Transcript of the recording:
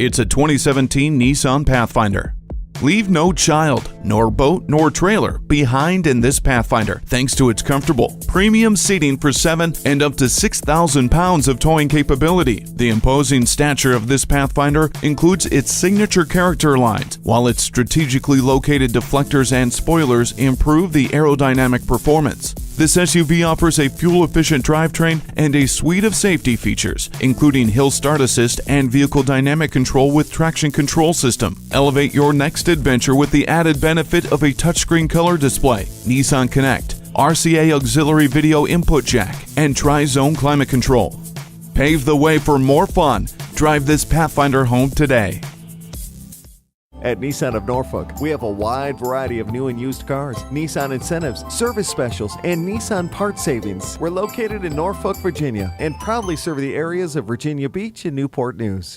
It's a 2017 Nissan Pathfinder. Leave no child, nor boat, nor trailer behind in this Pathfinder thanks to its comfortable, premium seating for 7 and up to 6,000 pounds of towing capability. The imposing stature of this Pathfinder includes its signature character lines, while its strategically located deflectors and spoilers improve the aerodynamic performance. This SUV offers a fuel-efficient drivetrain and a suite of safety features, including hill start assist and vehicle dynamic control with traction control system. Elevate your next adventure with the added benefit of a touchscreen color display, Nissan Connect, RCA auxiliary video input jack, and tri-zone climate control. Pave the way for more fun. Drive this Pathfinder home today. At Nissan of Norfolk, we have a wide variety of new and used cars, Nissan incentives, service specials, and Nissan part savings. We're located in Norfolk, Virginia, and proudly serve the areas of Virginia Beach and Newport News.